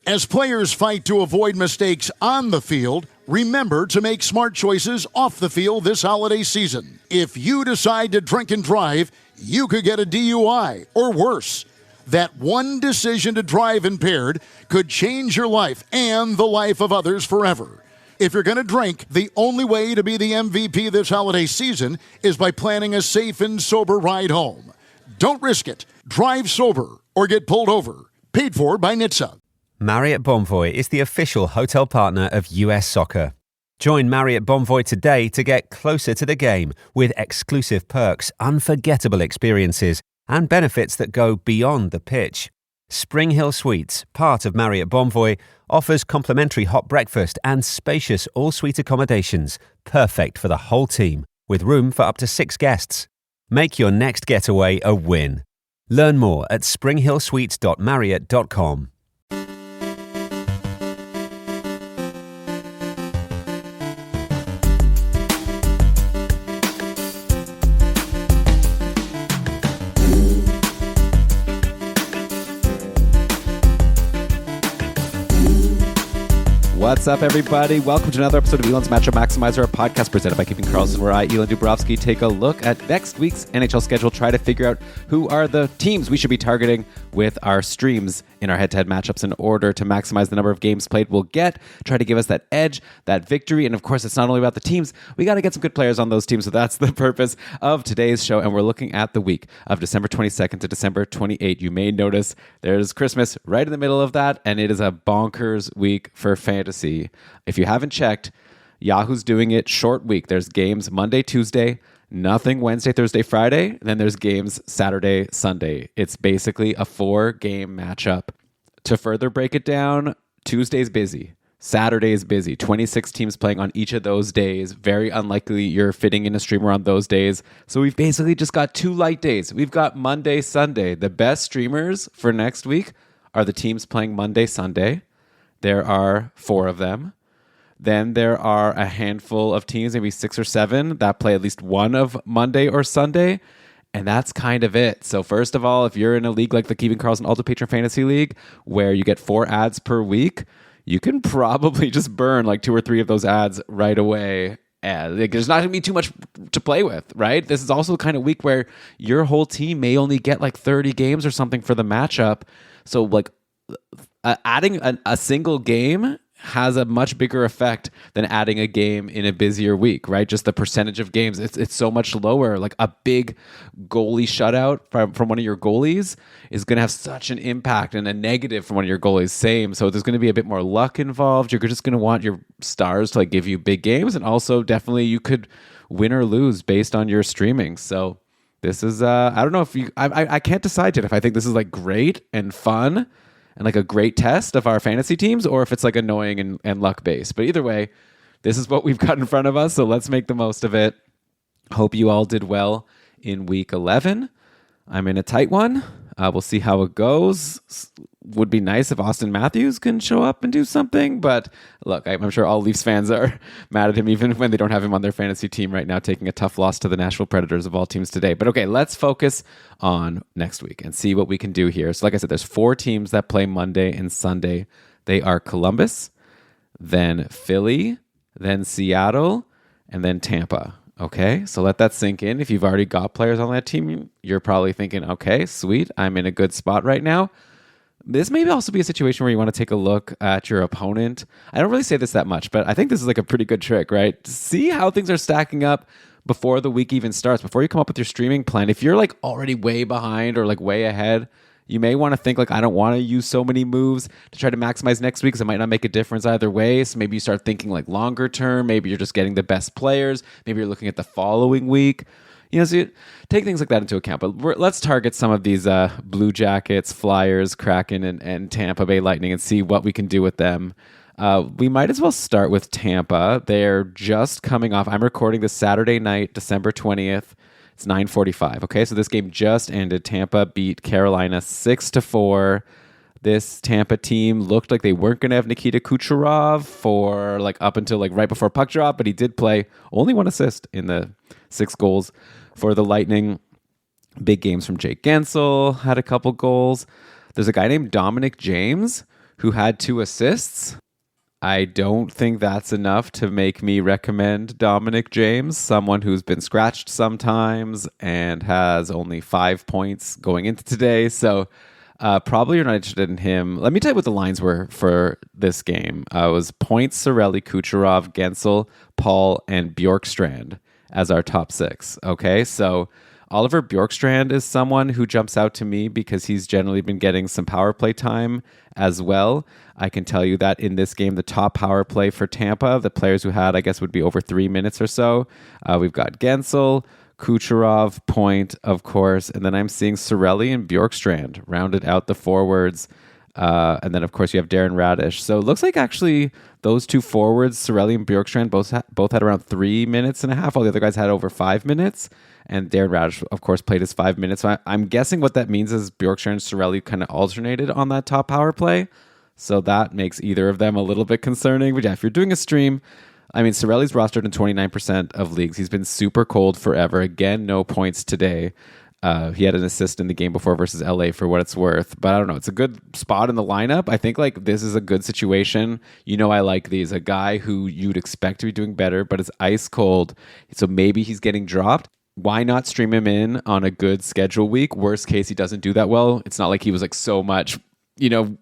As players fight to avoid mistakes on the field, remember to make smart choices off the field this holiday season. If you decide to drink and drive, you could get a DUI or worse. That one decision to drive impaired could change your life and the life of others forever. If you're going to drink, the only way to be the MVP this holiday season is by planning a safe and sober ride home. Don't risk it. Drive sober or get pulled over. Paid for by NHTSA. Marriott Bonvoy is the official hotel partner of US Soccer. Join Marriott Bonvoy today to get closer to the game with exclusive perks, unforgettable experiences, and benefits that go beyond the pitch. Spring Hill Suites, part of Marriott Bonvoy, offers complimentary hot breakfast and spacious all-suite accommodations, perfect for the whole team, with room for up to 6 guests. Make your next getaway a win. Learn more at springhillsuites.marriott.com. What's up, everybody? Welcome to another episode of Elan's Matchup Maximizer, a podcast presented by Keeping Karlsson, where I, Elan Dubrovsky, take a look at next week's NHL schedule, try to figure out who are the teams we should be targeting with our streams in our head-to-head matchups in order to maximize the number of games played we'll get, try to give us that edge, that victory. And of course, it's not only about the teams. We got to get some good players on those teams. So that's the purpose of today's show. And we're looking at the week of December 22nd to December 28th. You may notice there's Christmas right in the middle of that, and it is a bonkers week for fantasy. If you haven't checked, Yahoo's doing it short week. There's games Monday, Tuesday, nothing Wednesday, Thursday, Friday. Then there's games Saturday, Sunday. It's basically a 4-game matchup. To further break it down, Tuesday's busy. Saturday's busy. 26 teams playing on each of those days. Very unlikely you're fitting in a streamer on those days. So we've basically just got 2 light days. We've got Monday, Sunday. The best streamers for next week are the teams playing Monday, Sunday. There are 4 of them. Then there are a handful of teams, maybe 6 or 7, that play at least one of Monday or Sunday. And that's kind of it. So first of all, if you're in a league like the Keeping Karlsson Ultimate Patron Fantasy League, where you get 4 ads per week, you can probably just burn like 2 or 3 of those ads right away. And there's not going to be too much to play with, right? This is also the kind of week where your whole team may only get like 30 games or something for the matchup. So like adding a single game has a much bigger effect than adding a game in a busier week, right? Just the percentage of games, it's so much lower. Like a big goalie shutout from one of your goalies is going to have such an impact, and a negative from one of your goalies, same. So there's going to be a bit more luck involved. You're just going to want your stars to like give you big games, and also definitely you could win or lose based on your streaming. So this is, I don't know if I can't decide yet if I think this is like great and fun and like a great test of our fantasy teams, or if it's like annoying and luck-based. But either way, this is what we've got in front of us, so let's make the most of it. Hope you all did well in week 11. I'm in a tight one. We'll see how it goes. Would be nice if Austin Matthews can show up and do something, but look, I'm sure all Leafs fans are mad at him even when they don't have him on their fantasy team right now, taking a tough loss to the Nashville Predators of all teams today. But okay, let's focus on next week and see what we can do here. So like I said, there's 4 teams that play Monday and Sunday. They are Columbus, then Philly, then Seattle, and then Tampa. Okay, so let that sink in. If you've already got players on that team, you're probably thinking, okay, sweet, I'm in a good spot right now. This may also be a situation where you want to take a look at your opponent. I don't really say this that much, but I think this is like a pretty good trick, right? See how things are stacking up before the week even starts, before you come up with your streaming plan. If you're like already way behind or like way ahead, you may want to think like, I don't want to use so many moves to try to maximize next week because it might not make a difference either way. So maybe you start thinking like longer term. Maybe you're just getting the best players. Maybe you're looking at the following week. You know, so you take things like that into account. But let's target some of these Blue Jackets, Flyers, Kraken, and Tampa Bay Lightning and see what we can do with them. We might as well start with Tampa. They're just coming off. I'm recording this Saturday night, December 20th. It's 9:45. Okay, so this game just ended. Tampa beat Carolina 6-4. This Tampa team looked like they weren't going to have Nikita Kucherov for like up until like right before puck drop, but he did play only 1 assist in the 6 goals for the Lightning. Big games from Jake Gensel, had a couple goals. There's a guy named Dominic James who had 2 assists. I don't think that's enough to make me recommend Dominic James, someone who's been scratched sometimes and has only 5 points going into today. So probably you're not interested in him. Let me tell you what the lines were for this game. It was points, Sorelli, Kucherov, Gensel, Paul, and Bjorkstrand as our top 6. Okay, so Oliver Bjorkstrand is someone who jumps out to me because he's generally been getting some power play time as well. I can tell you that in this game, the top power play for Tampa, the players who had, I guess, would be over 3 minutes or so. We've got Gensel, Kucherov, Point, of course, and then I'm seeing Sorelli and Bjorkstrand rounded out the forwards. And then, of course, you have Darren Radish. So it looks like actually those 2 forwards, Sorelli and Bjorkstrand, both had around 3 minutes and a half. All the other guys had over 5 minutes. And Darren Radish, of course, played his 5 minutes. So I'm guessing what that means is Bjorkstrand and Sorelli kind of alternated on that top power play. So that makes either of them a little bit concerning. But yeah, if you're doing a stream, I mean, Sorelli's rostered in 29% of leagues. He's been super cold forever. Again, no points today. He had an assist in the game before versus LA for what it's worth. But I don't know. It's a good spot in the lineup. I think like this is a good situation. You know, I like these. A guy who you'd expect to be doing better, but is ice cold. So maybe he's getting dropped. Why not stream him in on a good schedule week? Worst case, he doesn't do that well. It's not like he was like so much,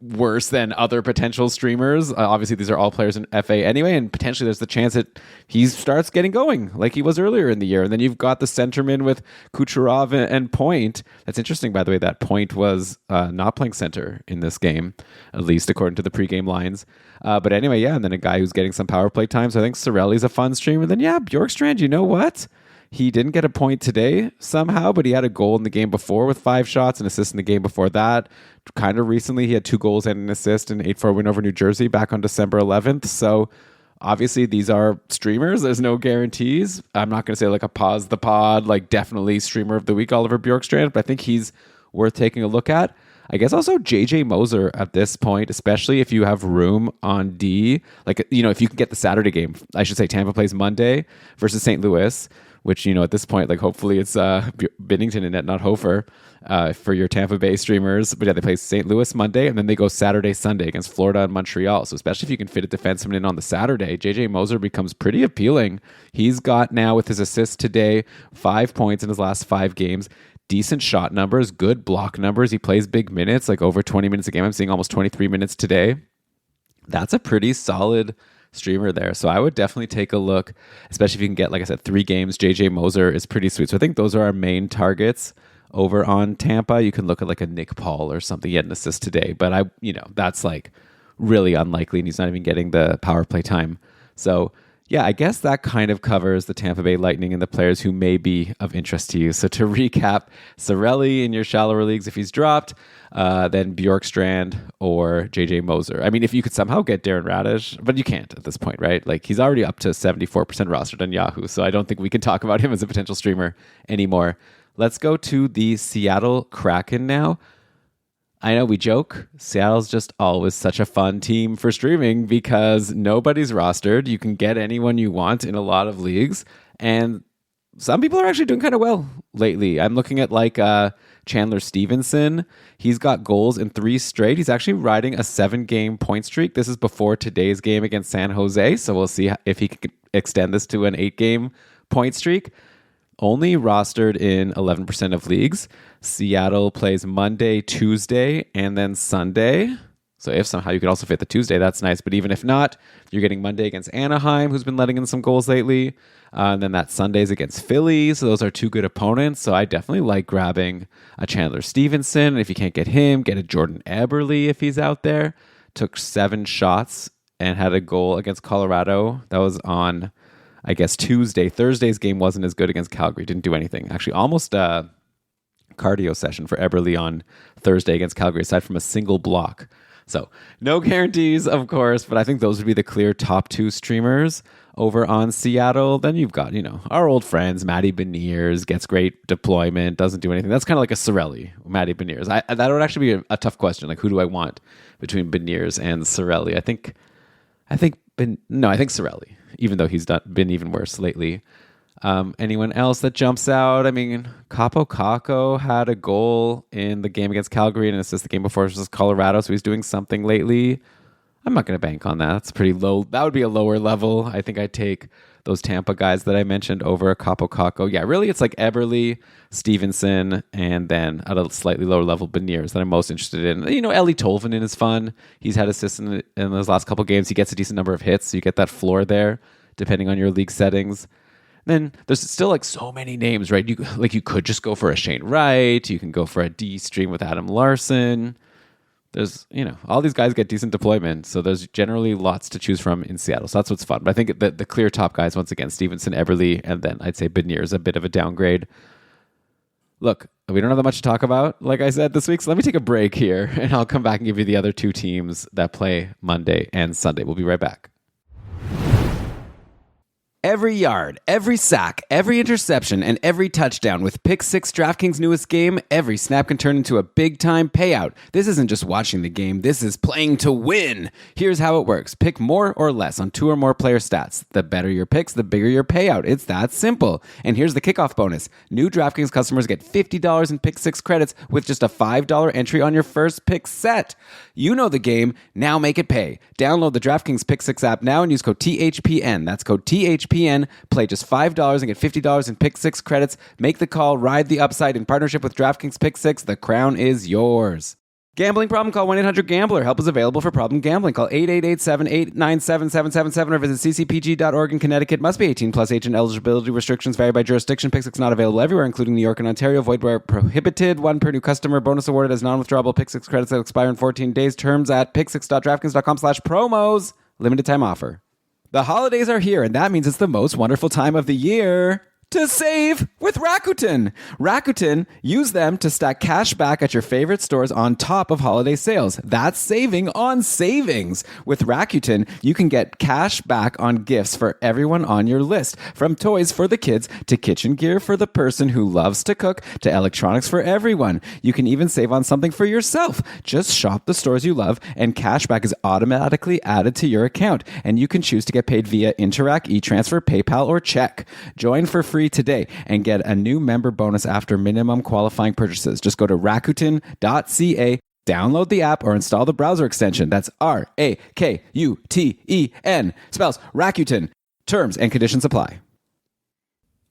worse than other potential streamers. Obviously, these are all players in FA anyway, and potentially there's the chance that he starts getting going like he was earlier in the year. And then you've got the centerman with Kucherov and Point. That's interesting, by the way, that Point was not playing center in this game, at least according to the pregame lines. But anyway, yeah, and then a guy who's getting some power play time. So I think Sorelli's a fun streamer. Then, yeah, Bjorkstrand, you know what? He didn't get a point today somehow, but he had a goal in the game before with 5 shots, an assist in the game before that. Kind of recently, he had 2 goals and an assist in an 8-4 win over New Jersey back on December 11th. So obviously these are streamers. There's no guarantees. I'm not going to say like a pause the pod, like definitely streamer of the week, Oliver Bjorkstrand, but I think he's worth taking a look at. I guess also JJ Moser at this point, especially if you have room on D, like, if you can get the Saturday game, I should say Tampa plays Monday versus St. Louis, which, at this point, like hopefully it's Binnington in it, not Hofer, for your Tampa Bay streamers. But yeah, they play St. Louis Monday, and then they go Saturday, Sunday against Florida and Montreal. So especially if you can fit a defenseman in on the Saturday, JJ Moser becomes pretty appealing. He's got now, with his assist today, 5 points in his last 5 games. Decent shot numbers, good block numbers. He plays big minutes, like over 20 minutes a game. I'm seeing almost 23 minutes today. That's a pretty solid streamer there. So I would definitely take a look, especially if you can get, like I said, 3 games. JJ Moser is pretty sweet. So I think those are our main targets over on Tampa. You can look at like a Nick Paul or something. He had an assist today, but that's like really unlikely, and he's not even getting the power play time. So yeah, I guess that kind of covers the Tampa Bay Lightning and the players who may be of interest to you. So to recap, Sorelli in your shallower leagues if he's dropped, then Bjorkstrand or JJ Moser. I mean, if you could somehow get Darren Radish, but you can't at this point, right? Like, he's already up to 74% rostered on Yahoo, so I don't think we can talk about him as a potential streamer anymore. Let's go to the Seattle Kraken now. I know we joke, Seattle's just always such a fun team for streaming because nobody's rostered. You can get anyone you want in a lot of leagues, and some people are actually doing kind of well lately. I'm looking at like Chandler Stevenson. He's got goals in 3 straight. He's actually riding a 7-game point streak. This is before today's game against San Jose, so we'll see if he can extend this to an 8-game point streak. Only rostered in 11% of leagues. Seattle plays Monday, Tuesday, and then Sunday. So if somehow you could also fit the Tuesday, that's nice. But even if not, you're getting Monday against Anaheim, who's been letting in some goals lately. And then that Sunday's against Philly. So those are 2 good opponents. So I definitely like grabbing a Chandler Stevenson. If you can't get him, get a Jordan Eberle if he's out there. Took 7 shots and had a goal against Colorado. That was on, I guess, Tuesday. Thursday's game wasn't as good against Calgary. Didn't do anything. Actually, almost a cardio session for Eberle on Thursday against Calgary, aside from a single block. So no guarantees, of course, but I think those would be the clear top 2 streamers over on Seattle. Then you've got, our old friends, Matty Beniers, gets great deployment, doesn't do anything. That's kind of like a Sorelli, Matty Beniers. That would actually be a tough question. Like, who do I want between Beniers and Sorelli? I think Sorelli, even though he's been even worse lately. Anyone else that jumps out? I mean, Capo Caco had a goal in the game against Calgary and assist the game before versus Colorado, so he's doing something lately. I'm not going to bank on that. That's pretty low. That would be a lower level. I think I'd take those Tampa guys that I mentioned over Capo Caco. Yeah, really, it's like Eberle, Stevenson, and then at a slightly lower level, Beniers that I'm most interested in. You know, Ellie Tolvanen is fun. He's had assists in those last couple games. He gets a decent number of hits, so you get that floor there, depending on your league settings. Then there's still like so many names, right? You could just go for a Shane Wright. You can go for a D stream with Adam Larson. There's, all these guys get decent deployment, so there's generally lots to choose from in Seattle. So that's what's fun. But I think the clear top guys, once again, Stevenson, Eberle, and then I'd say Beniers a bit of a downgrade. Look, we don't have that much to talk about, like I said, this week. So let me take a break here, and I'll come back and give you the other two teams that play Monday and Sunday. We'll be right back. Every yard, every sack, every interception, and every touchdown with Pick 6, DraftKings' newest game, every snap can turn into a big-time payout. This isn't just watching the game, this is playing to win. Here's how it works. Pick more or less on 2 or more player stats. The better your picks, the bigger your payout. It's that simple. And here's the kickoff bonus. New DraftKings customers get $50 in Pick 6 credits with just a $5 entry on your first pick set. You know the game, now make it pay. Download the DraftKings Pick 6 app now and use code THPN. That's code THPN. Play just $5 and get $50 in Pick 6 credits. Make the call, ride the upside in partnership with DraftKings Pick 6. The crown is yours. Gambling problem? Call 1-800-GAMBLER. Help is available for problem gambling. Call 888-789-7777 or visit ccpg.org in Connecticut. Must be 18 plus. Age and eligibility restrictions vary by jurisdiction. Pick 6 not available everywhere, including New York and Ontario. Void where prohibited. 1 per new customer. Bonus awarded as non-withdrawable Pick 6 credits that expire in 14 days. Terms at pick6.draftkings.com/promos. Limited time offer. The holidays are here, and that means it's the most wonderful time of the year to save with Rakuten. Rakuten, use them to stack cash back at your favorite stores on top of holiday sales. That's saving on savings. With Rakuten, you can get cash back on gifts for everyone on your list. From toys for the kids to kitchen gear for the person who loves to cook to electronics for everyone. You can even save on something for yourself. Just shop the stores you love, and cash back is automatically added to your account. And you can choose to get paid via Interac, e-transfer, PayPal, or check. Join for free today and get a new member bonus after minimum qualifying purchases. Just go to Rakuten.ca, download the app, or install the browser extension. That's Rakuten. Spells Rakuten. Terms and conditions apply.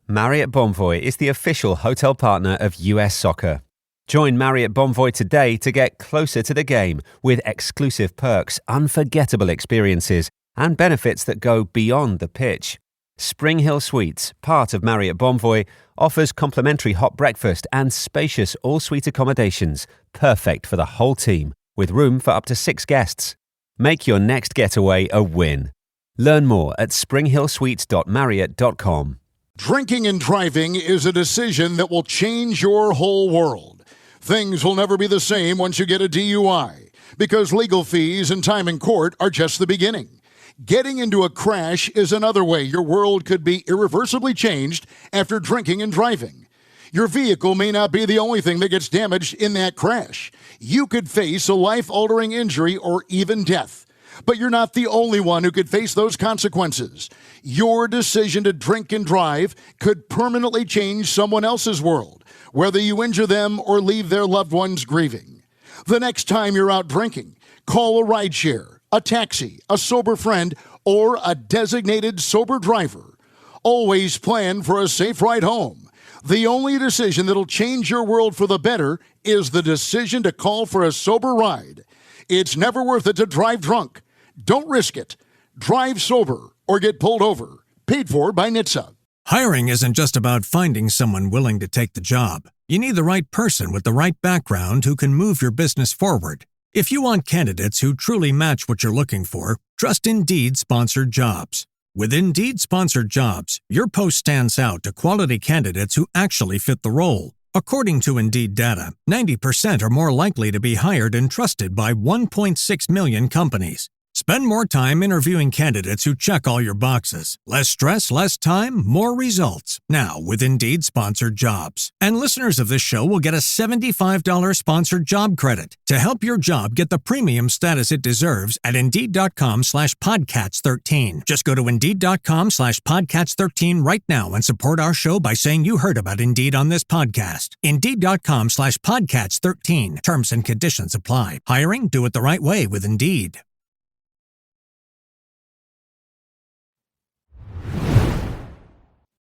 Marriott Bonvoy is the official hotel partner of US Soccer. Join Marriott Bonvoy today to get closer to the game with exclusive perks, unforgettable experiences, and benefits that go beyond the pitch. Spring Hill Suites, part of Marriott Bonvoy, offers complimentary hot breakfast and spacious all-suite accommodations, perfect for the whole team, with room for up to 6 guests. Make your next getaway a win. Learn more at springhillsuites.marriott.com. Drinking and driving is a decision that will change your whole world. Things will never be the same once you get a DUI, because legal fees and time in court are just the beginning. Getting into a crash is another way your world could be irreversibly changed after drinking and driving. Your vehicle may not be the only thing that gets damaged in that crash. You could face a life-altering injury or even death. But you're not the only one who could face those consequences. Your decision to drink and drive could permanently change someone else's world, whether you injure them or leave their loved ones grieving. The next time you're out drinking, call a rideshare, a taxi, a sober friend, or a designated sober driver. Always plan for a safe ride home. The only decision that'll change your world for the better is the decision to call for a sober ride. It's never worth it to drive drunk. Don't risk it. Drive sober or get pulled over. Paid for by NHTSA. Hiring isn't just about finding someone willing to take the job. You need the right person with the right background who can move your business forward. If you want candidates who truly match what you're looking for, trust Indeed Sponsored Jobs. With Indeed Sponsored Jobs, your post stands out to quality candidates who actually fit the role. According to Indeed data, 90% are more likely to be hired and trusted by 1.6 million companies. Spend more time interviewing candidates who check all your boxes. Less stress, less time, more results. Now, with Indeed Sponsored Jobs. And listeners of this show will get a $75 sponsored job credit to help your job get the premium status it deserves at Indeed.com/Podcats13. Just go to Indeed.com/Podcats13 right now and support our show by saying you heard about Indeed on this podcast. Indeed.com/Podcats13. Terms and conditions apply. Hiring? Do it the right way with Indeed.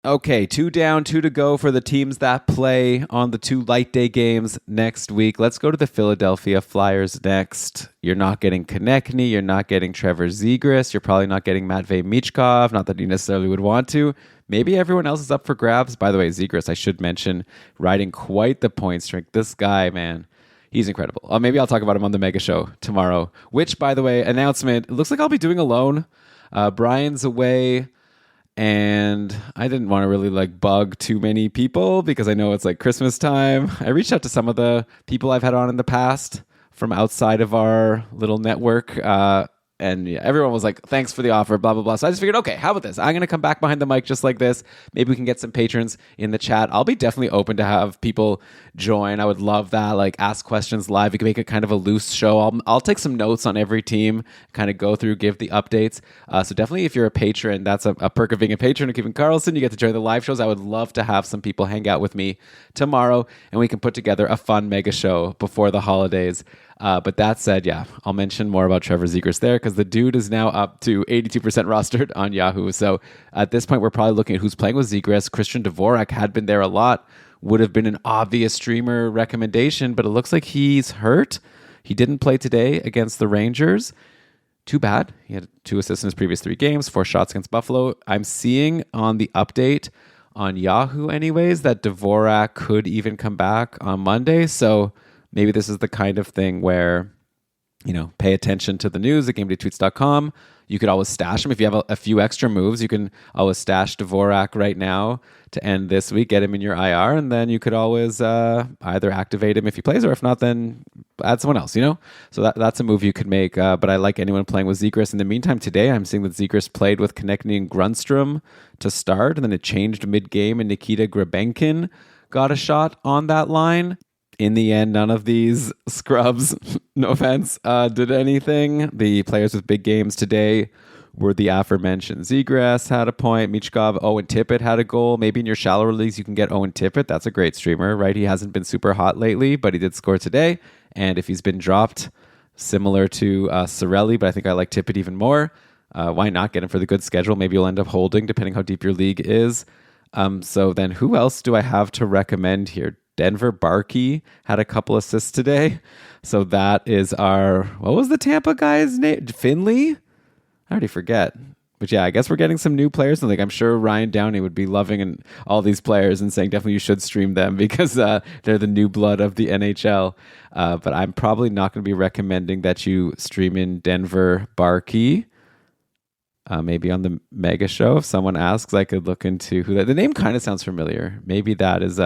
Okay, 2 down, 2 to go for the teams that play on the 2 light day games next week. Let's go to the Philadelphia Flyers next. You're not getting Konechny. You're not getting Trevor Zegras. You're probably not getting Matvei Michkov. Not that you necessarily would want to. Maybe everyone else is up for grabs. By the way, Zegras, I should mention, riding quite the point streak. This guy, man, he's incredible. Maybe I'll talk about him on the Mega Show tomorrow, which, by the way, announcement, it looks like I'll be doing alone. Brian's away. And I didn't want to really bug too many people because I know it's Christmas time. I reached out to some of the people I've had on in the past from outside of our little network. And yeah, everyone was like, thanks for the offer, blah, blah, blah. So I just figured, okay, how about this? I'm going to come back behind the mic just like this. Maybe we can get some patrons in the chat. I'll be definitely open to have people join. I would love that. Ask questions live. We can make it kind of a loose show. I'll take some notes on every team, kind of go through, give the updates. So definitely if you're a patron, that's a perk of being a patron of Kevin Carlson. You get to join the live shows. I would love to have some people hang out with me tomorrow and we can put together a fun mega show before the holidays. But that said, yeah, I'll mention more about Trevor Zegras there because the dude is now up to 82% rostered on Yahoo. So at this point, we're probably looking at who's playing with Zegras. Christian Dvorak had been there a lot, would have been an obvious streamer recommendation, but it looks like he's hurt. He didn't play today against the Rangers. Too bad. He had 2 assists in his previous 3 games, 4 shots against Buffalo. I'm seeing on the update on Yahoo anyways that Dvorak could even come back on Monday. So maybe this is the kind of thing where, pay attention to the news at GameDayTweets.com. You could always stash him. If you have a few extra moves, you can always stash Dvorak right now to end this week, get him in your IR, and then you could always either activate him if he plays, or if not, then add someone else, So that's a move you could make, but I like anyone playing with Zegras. In the meantime, today, I'm seeing that Zegras played with Konechny and Grundstrom to start, and then it changed mid-game, and Nikita Grabenkin got a shot on that line. In the end, none of these scrubs, no offense, did anything. The players with big games today were the aforementioned. Zegras had a point. Michkov, Owen Tippett had a goal. Maybe in your shallower leagues, you can get Owen Tippett. That's a great streamer, right? He hasn't been super hot lately, but he did score today. And if he's been dropped, similar to Sorelli, but I think I like Tippett even more. Why not get him for the good schedule? Maybe you'll end up holding, depending how deep your league is. So then who else do I have to recommend here? Denver Barkey had a couple assists today. So that is what was the Tampa guy's name? Finley? I already forget. But yeah, I guess we're getting some new players. And I'm sure Ryan Downey would be loving all these players and saying definitely you should stream them because they're the new blood of the NHL. But I'm probably not going to be recommending that you stream in Denver Barkey. Maybe on the Mega Show, if someone asks, I could look into who that. The name kind of sounds familiar. Maybe that is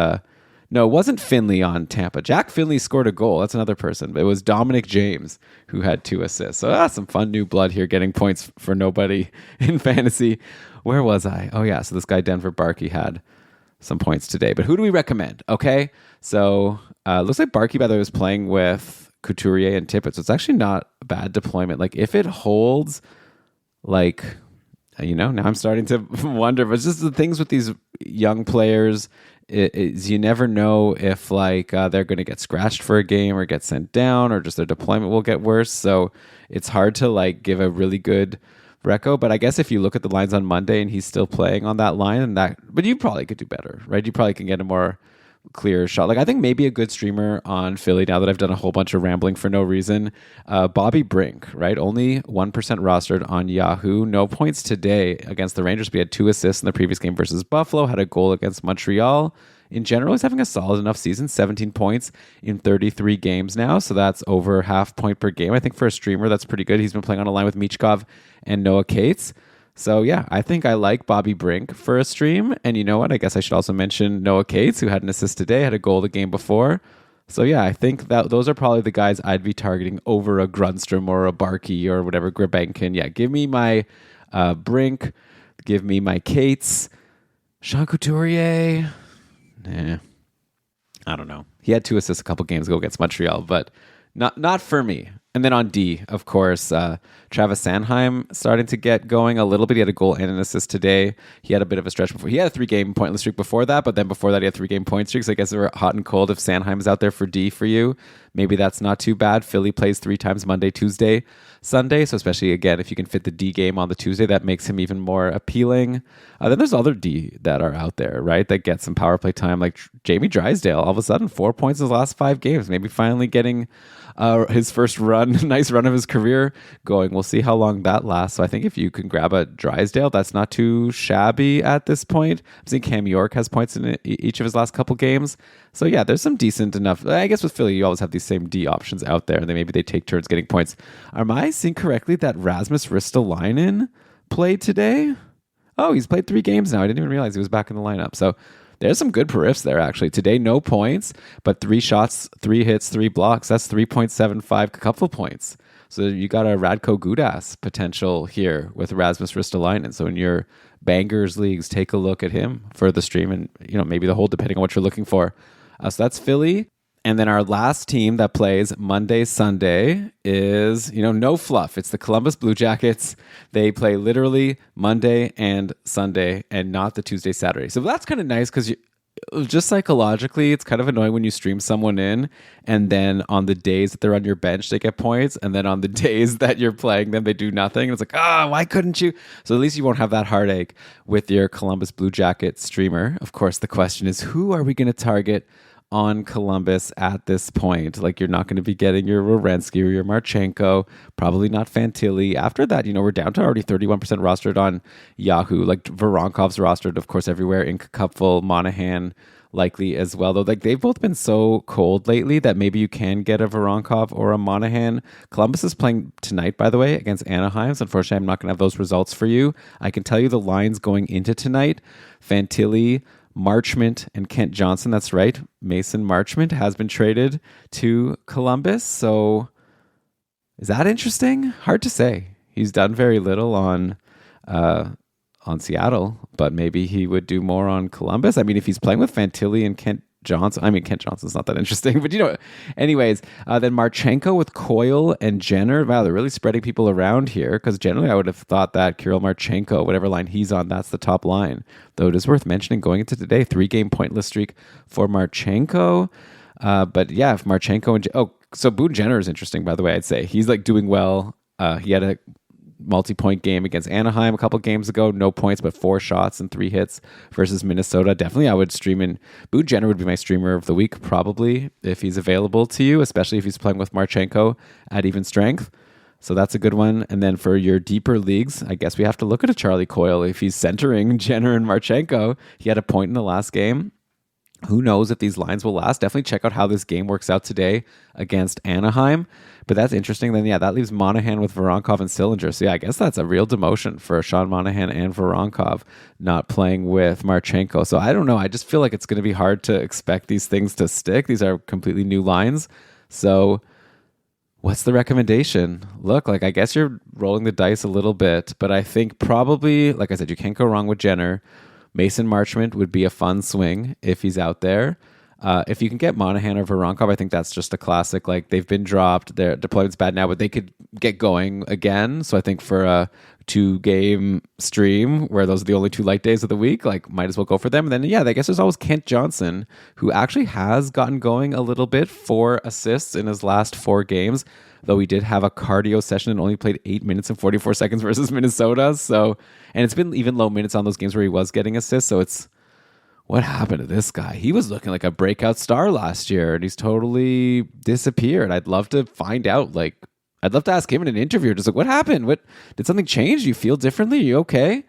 no, it wasn't Finley on Tampa. Jack Finley scored a goal. That's another person. But it was Dominic James who had 2 assists. So some fun new blood here, getting points for nobody in fantasy. Where was I? Oh, yeah. So this guy, Denver Barkey, had some points today. But who do we recommend? Okay. So looks like Barkey, by the way, was playing with Couturier and Tippett. So it's actually not a bad deployment. If it holds, now I'm starting to wonder. But it's just the things with these young players is you never know if they're going to get scratched for a game or get sent down or just their deployment will get worse. So it's hard to give a really good reco. But I guess if you look at the lines on Monday and he's still playing on that line, but you probably could do better, right? You probably can get a more clear shot. I think maybe a good streamer on Philly, now that I've done a whole bunch of rambling for no reason, Bobby Brink, right? Only 1% rostered on Yahoo. No points today against the Rangers. We had 2 assists in the previous game versus Buffalo, had a goal against Montreal. In general, he's having a solid enough season, 17 points in 33 games now. So that's over half point per game. I think for a streamer, that's pretty good. He's been playing on a line with Michkov and Noah Cates. So yeah, I think I like Bobby Brink for a stream. And you know what? I guess I should also mention Noah Cates, who had an assist today, had a goal the game before. So yeah, I think that those are probably the guys I'd be targeting over a Grunstrom or a Barkey or whatever, Grabenkin. Yeah, give me my Brink, give me my Cates, Sean Couturier. Nah, I don't know. He had 2 assists a couple games ago against Montreal, but not for me. And then on D, of course, Travis Sanheim starting to get going a little bit. He had a goal and an assist today. He had a bit of a stretch before. He had a 3-game pointless streak before that, but then before that he had 3-game point streaks. I guess they were hot and cold. If Sanheim's out there for D for you, maybe that's not too bad. Philly plays 3 times Monday, Tuesday, Sunday. So especially, again, if you can fit the D game on the Tuesday, that makes him even more appealing. Then there's other D that are out there, right, that get some power play time, like Jamie Drysdale. All of a sudden, 4 points in his last 5 games. Maybe finally getting his first nice run of his career going. We'll see how long that lasts. So I think if you can grab a Drysdale, that's not too shabby at this point. I'm seeing Cam York has points in each of his last couple games. So yeah, there's some decent enough. I guess with Philly, you always have these same D options out there, and maybe they take turns getting points. Am I seeing correctly that Rasmus Ristolainen played today? Oh, he's played 3 games now. I didn't even realize he was back in the lineup. So there's some good periffs there, actually. Today, no points, but 3 shots, 3 hits, 3 blocks. That's 3.75 couple points. So you got a Radko Gudas potential here with Rasmus Ristolainen. So in your bangers leagues, take a look at him for the stream and maybe the hold, depending on what you're looking for. So that's Philly. And then our last team that plays Monday, Sunday is, no fluff. It's the Columbus Blue Jackets. They play literally Monday and Sunday and not the Tuesday, Saturday. So that's kind of nice because just psychologically, it's kind of annoying when you stream someone in and then on the days that they're on your bench, they get points. And then on the days that you're playing them, they do nothing. And it's like, why couldn't you? So at least you won't have that heartache with your Columbus Blue Jacket streamer. Of course, the question is, who are we going to target on Columbus at this point? Like, you're not going to be getting your Werenski or your Marchenko, probably not Fantilli. After that, we're down to already 31% rostered on Yahoo. Like, Voronkov's rostered, of course, everywhere. Inca Cupful, Monahan likely as well, though. Like, they've both been so cold lately that maybe you can get a Voronkov or a Monahan. Columbus is playing tonight, by the way, against Anaheim. So unfortunately, I'm not going to have those results for you. I can tell you the lines going into tonight. Fantilli, Marchment, and Kent Johnson. That's right. Mason Marchment has been traded to Columbus. So is that interesting? Hard to say. He's done very little on Seattle, but maybe he would do more on Columbus. I mean, if he's playing with Fantilli and Kent Johnson, Kent Johnson's not that interesting, but anyways, then Marchenko with Coyle and Jenner. Wow, they're really spreading people around here, because generally I would have thought that Kirill Marchenko, whatever line he's on, that's the top line. Though it is worth mentioning going into today, 3-game pointless streak for Marchenko. But yeah, if Marchenko and so Boone Jenner is interesting, by the way. I'd say he's like doing well. He had a multi-point game against Anaheim a couple games ago. No points, but 4 shots and 3 hits versus Minnesota. Definitely, I would stream in. Boone Jenner would be my streamer of the week, probably, if he's available to you, especially if he's playing with Marchenko at even strength. So that's a good one. And then for your deeper leagues, I guess we have to look at a Charlie Coyle. If he's centering Jenner and Marchenko, he had a point in the last game. Who knows if these lines will last? Definitely check out how this game works out today against Anaheim. But that's interesting. Then, yeah, that leaves Monahan with Voronkov and Sillinger. So, yeah, I guess that's a real demotion for Sean Monahan and Voronkov not playing with Marchenko. So, I don't know. I just feel like it's going to be hard to expect these things to stick. These are completely new lines. So, what's the recommendation? Look, I guess you're rolling the dice a little bit. But I think probably, like I said, you can't go wrong with Jenner. Mason Marchment would be a fun swing if he's out there. If you can get Monahan or Voronkov, I think that's just a classic. Like, they've been dropped. Their deployment's bad now, but they could get going again. So I think for a 2-game stream where those are the only 2 light days of the week, might as well go for them. And then, yeah, I guess there's always Kent Johnson, who actually has gotten going a little bit, 4 assists in his last 4 games, though he did have a cardio session and only played 8 minutes and 44 seconds versus Minnesota. So, and it's been even low minutes on those games where he was getting assists. So it's, what happened to this guy? He was looking like a breakout star last year, and he's totally disappeared. I'd love to find out. I'd love to ask him in an interview, just what happened? What did something change? You feel differently? Are you okay?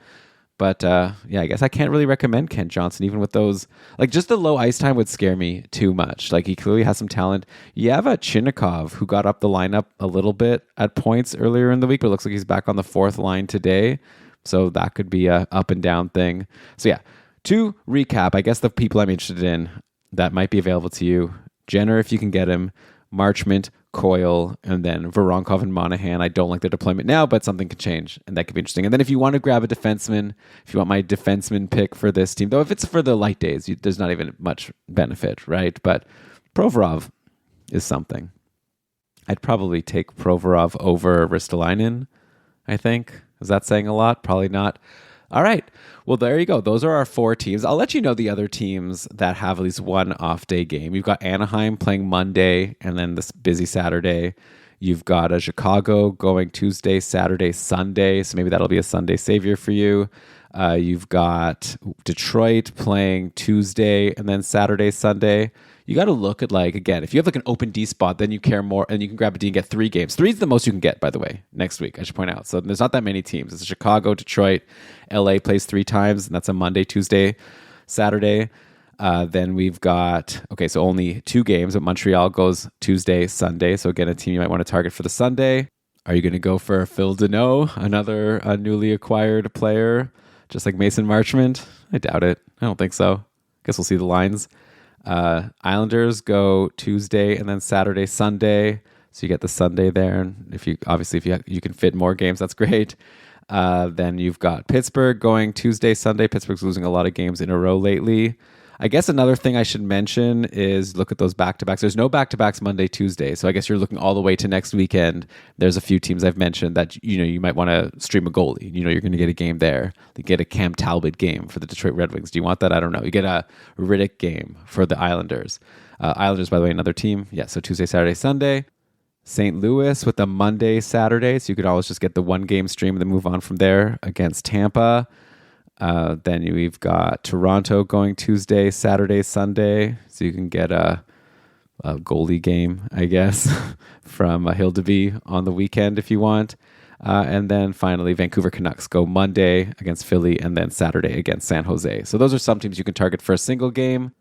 But yeah, I guess I can't really recommend Kent Johnson, even with those. Just the low ice time would scare me too much. He clearly has some talent. You have a Chinnikov who got up the lineup a little bit at points earlier in the week, but it looks like he's back on the 4th line today. So that could be a up and down thing. So yeah. To recap, I guess the people I'm interested in that might be available to you Jenner, if you can get him, Marchment, Coyle, and then Voronkov and Monahan. I don't like their deployment now, but something could change, and that could be interesting. And then if you want to grab a defenseman, if you want my defenseman pick for this team, though if it's for the light days, there's not even much benefit, right? But Provorov is something. I'd probably take Provorov over Ristolainen, I think. Is that saying a lot? Probably not. All right. Well, there you go. Those are our 4 teams. I'll let you know the other teams that have at least one off-day game. You've got Anaheim playing Monday and then this busy Saturday. You've got Chicago going Tuesday, Saturday, Sunday. So maybe that'll be a Sunday savior for you. You've got Detroit playing Tuesday and then Saturday, Sunday. You got to look at, like, again, if you have like an open D spot, then you care more and you can grab a D and get 3 games. 3 is the most you can get, by the way, next week, I should point out. So there's not that many teams. It's Chicago, Detroit, LA plays 3 times, and that's a Monday, Tuesday, Saturday. Then we've got, so only 2 games, but Montreal goes Tuesday, Sunday. So again, a team you might want to target for the Sunday. Are you going to go for Phil Deneau, another newly acquired player, just like Mason Marchment? I doubt it. I don't think so. Guess we'll see the lines. Islanders go Tuesday and then Saturday, Sunday. So you get the Sunday there. And if you can fit more games, that's great. Then you've got Pittsburgh going Tuesday, Sunday. Pittsburgh's losing a lot of games in a row lately. I guess another thing I should mention is look at those back-to-backs. There's no back-to-backs Monday, Tuesday. So I guess you're looking all the way to next weekend. There's a few teams I've mentioned that, you might want to stream a goalie. You're going to get a game there. You get a Cam Talbot game for the Detroit Red Wings. Do you want that? I don't know. You get a Riddick game for the Islanders. Islanders, by the way, another team. Yeah, so Tuesday, Saturday, Sunday. St. Louis with the Monday, Saturday. So you could always just get the 1-game stream and then move on from there against Tampa. Then we've got Toronto going Tuesday, Saturday, Sunday. So you can get a goalie game, I guess, from Hildeby on the weekend if you want. And then finally, Vancouver Canucks go Monday against Philly and then Saturday against San Jose. So those are some teams you can target for a single game.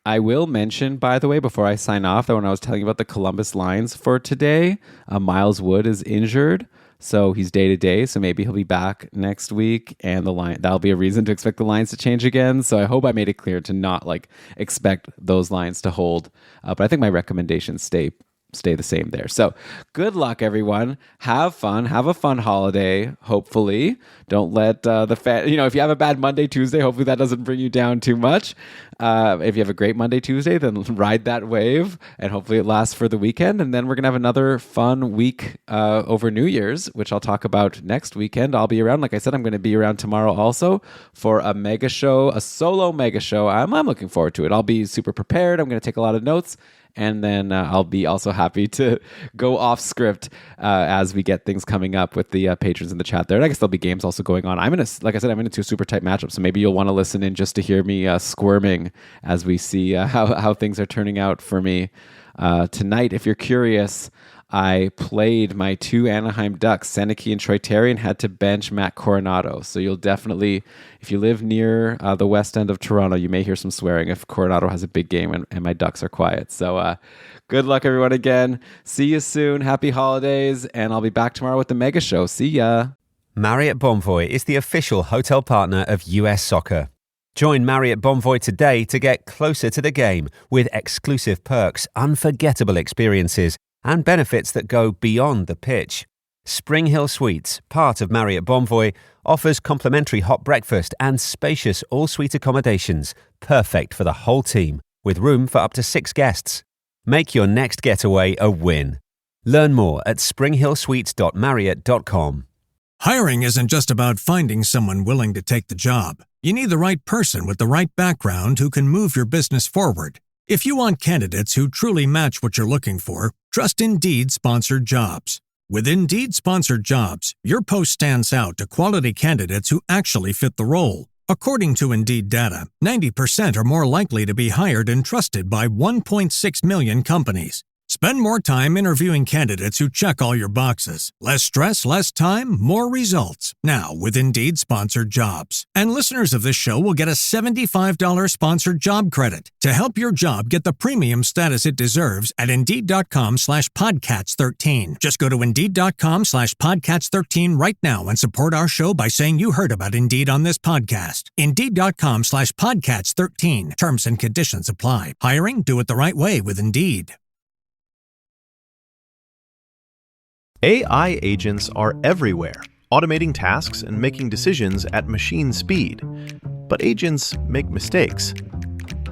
I will mention, by the way, before I sign off, that when I was telling you about the Columbus lines for today, Miles Wood is injured. So he's day-to-day, so maybe he'll be back next week, and that'll be a reason to expect the lines to change again. So I hope I made it clear to not expect those lines to hold. But I think my recommendations stay the same there. So good luck, everyone. Have fun. Have a fun holiday, hopefully. Don't let if you have a bad Monday, Tuesday, hopefully that doesn't bring you down too much. If you have a great Monday, Tuesday, then ride that wave, and hopefully it lasts for the weekend. And then we're going to have another fun week over New Year's, which I'll talk about next weekend. I'll be around. Like I said, I'm going to be around tomorrow also for a mega show, a solo mega show. I'm looking forward to it. I'll be super prepared. I'm going to take a lot of notes. And then I'll be also happy to go off script as we get things coming up with the patrons in the chat there. And I guess there'll be games also going on. I'm in a super tight matchup, so maybe you'll want to listen in just to hear me squirming as we see how things are turning out for me tonight. If you're curious, I played my 2 Anaheim Ducks, Seneke and Troy Terry, and had to bench Matt Coronado. So you'll definitely, if you live near the west end of Toronto, you may hear some swearing if Coronado has a big game and my Ducks are quiet. So good luck, everyone, again. See you soon. Happy holidays. And I'll be back tomorrow with the Mega Show. See ya. Marriott Bonvoy is the official hotel partner of US Soccer. Join Marriott Bonvoy today to get closer to the game with exclusive perks, unforgettable experiences, and benefits that go beyond the pitch. Spring Hill Suites, part of Marriott Bonvoy, offers complimentary hot breakfast and spacious all-suite accommodations, perfect for the whole team, with room for up to 6 guests. Make your next getaway a win. Learn more at springhillsuites.marriott.com. Hiring isn't just about finding someone willing to take the job. You need the right person with the right background who can move your business forward. If you want candidates who truly match what you're looking for, trust Indeed Sponsored Jobs. With Indeed Sponsored Jobs, your post stands out to quality candidates who actually fit the role. According to Indeed data, 90% are more likely to be hired and trusted by 1.6 million companies. Spend more time interviewing candidates who check all your boxes. Less stress, less time, more results. Now, with Indeed Sponsored Jobs. And listeners of this show will get a $75 sponsored job credit to help your job get the premium status it deserves at Indeed.com/Podcats13. Just go to Indeed.com/Podcats13 right now and support our show by saying you heard about Indeed on this podcast. Indeed.com/Podcats13. Terms and conditions apply. Hiring? Do it the right way with Indeed. AI agents are everywhere, automating tasks and making decisions at machine speed. But agents make mistakes.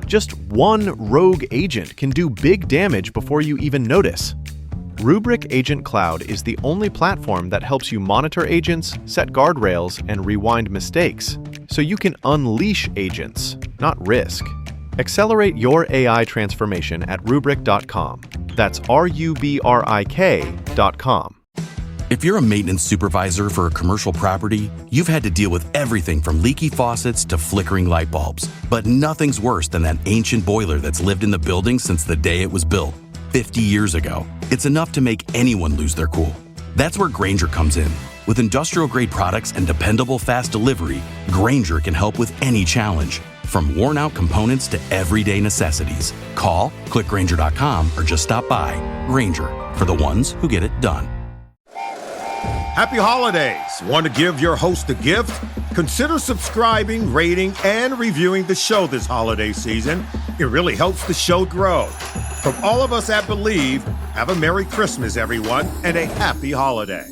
Just one rogue agent can do big damage before you even notice. Rubrik Agent Cloud is the only platform that helps you monitor agents, set guardrails, and rewind mistakes, so you can unleash agents, not risk. Accelerate your AI transformation at Rubrik.com. That's RUBRIK.com. If you're a maintenance supervisor for a commercial property, you've had to deal with everything from leaky faucets to flickering light bulbs. But nothing's worse than that ancient boiler that's lived in the building since the day it was built, 50 years ago. It's enough to make anyone lose their cool. That's where Grainger comes in. With industrial-grade products and dependable fast delivery, Grainger can help with any challenge, from worn-out components to everyday necessities. Call, click Grainger.com, or just stop by. Grainger, for the ones who get it done. Happy holidays! Want to give your host a gift? Consider subscribing, rating, and reviewing the show this holiday season. It really helps the show grow. From all of us at Believe, have a Merry Christmas, everyone, and a Happy Holiday.